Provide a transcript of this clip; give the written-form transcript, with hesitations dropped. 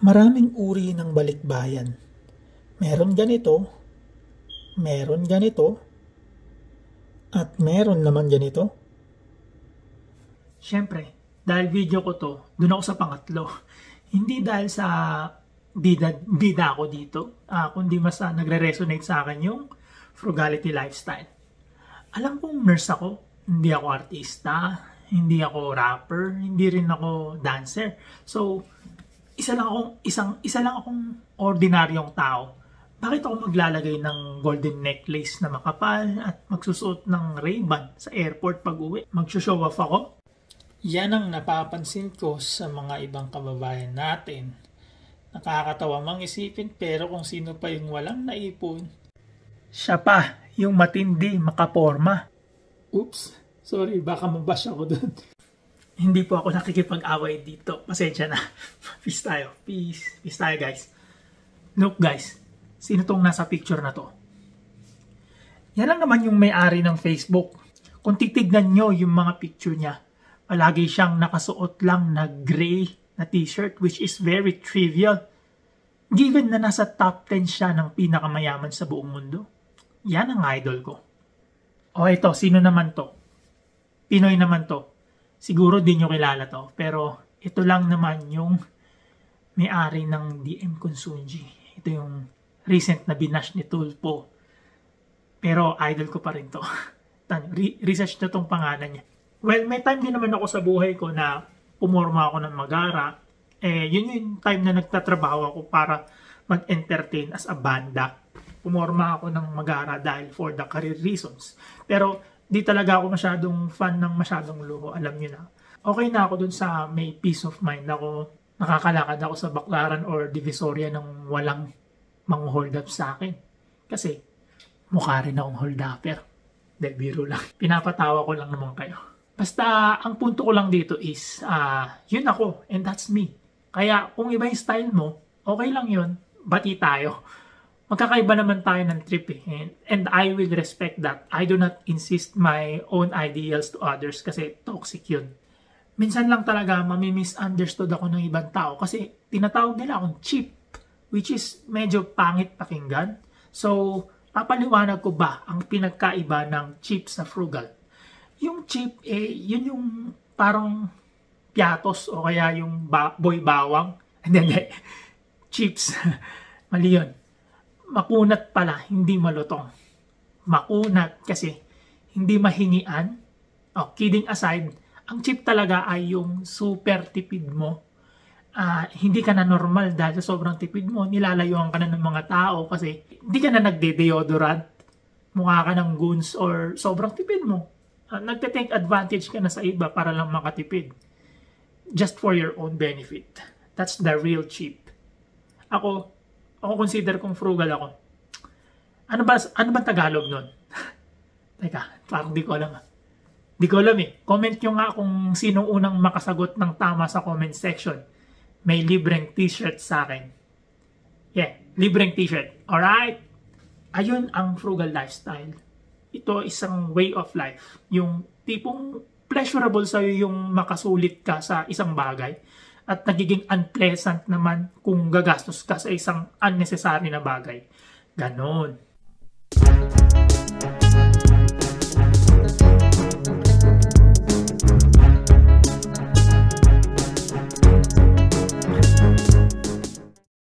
Maraming uri ng balikbayan. Meron ganito, at meron naman ganito. Siyempre, dahil video ko to, dun ako sa pangatlo. Hindi dahil sa bida ako dito, kundi mas nagre-resonate sa akin yung frugality lifestyle. Alam kong nurse ako, hindi ako artista, hindi ako rapper, hindi rin ako dancer. So, isa lang akong ordinaryong tao. Bakit ako maglalagay ng golden necklace na makapal at magsusuot ng Ray-Ban sa airport pag uwi? Mag-show off ako? Yan ang napapansin ko sa mga ibang kababayan natin. Nakakatawa mang isipin, pero kung sino pa yung walang naipon, siya pa yung matindi makaporma. Oops, sorry, baka mabash ako dun. Hindi po ako nakikipag-away dito. Pasensya na. Peace tayo. Peace. Peace tayo, guys. Look, guys. Sino tong nasa picture na to? Yan lang naman yung may-ari ng Facebook. Kung titignan nyo yung mga picture niya, palagi siyang nakasuot lang na gray na t-shirt, which is very trivial. Given na nasa top 10 siya ng pinakamayaman sa buong mundo. Yan ang idol ko. O ito, sino naman to? Pinoy naman to. Siguro di nyo kilala to, pero ito lang naman yung may-ari ng DM Consunji. Ito yung recent na binash ni Tulpo. Pero idol ko pa rin to. Research na tong pangalan niya. Well, may time din naman ako sa buhay ko na pumorma ako ng Magara. Yun yung time na nagtatrabaho ako para mag-entertain as a banda. Pumorma ako ng Magara dahil for the career reasons. Pero di talaga ako masyadong fan ng masyadong luho. Alam nyo na. Okay na ako dun sa may peace of mind ako. Nakakalakad ako sa Baclaran or Divisoria nang walang mang-hold up sa akin. Kasi mukha rin akong hold upper. Dahil biro lang. Pinapatawa ko lang naman kayo. Basta ang punto ko lang dito is yun ako and that's me. Kaya kung iba yung style mo, okay lang yun. Bati tayo. Magkakaiba naman tayo ng trip and I will respect that. I do not insist my own ideals to others kasi toxic yun. Minsan lang talaga mami-misunderstood ako ng ibang tao kasi tinatawag nila akong cheap, which is medyo pangit pakinggan. So, papaliwanag ko ba ang pinagkaiba ng cheap sa frugal? Yung cheap, yun yung parang piatos o kaya yung boy bawang. Hindi. Chips. Mali yun. Makunat pala, hindi malutong. Makunat kasi hindi mahingian. Kidding aside, ang cheap talaga ay yung super tipid mo. Hindi ka na normal dahil sa sobrang tipid mo. Nilalayuan ka na ng mga tao kasi hindi ka na nagde-deodorant. Mukha ka ng goons or sobrang tipid mo. Nagte-take advantage ka na sa iba para lang makatipid. Just for your own benefit. That's the real cheap. Ako consider kong frugal ako. Ano ba Tagalog nun? Teka, parang di ko alam. Di ko alam Comment nyo nga kung sinong unang makasagot ng tama sa comment section. May libreng t-shirt sa akin. Yeah, libreng t-shirt. Alright? Ayun ang frugal lifestyle. Ito isang way of life. Yung tipong pleasurable sa'yo yung makasulit ka sa isang bagay. At nagiging unpleasant naman kung gagastos ka sa isang unnecessary na bagay. Ganon.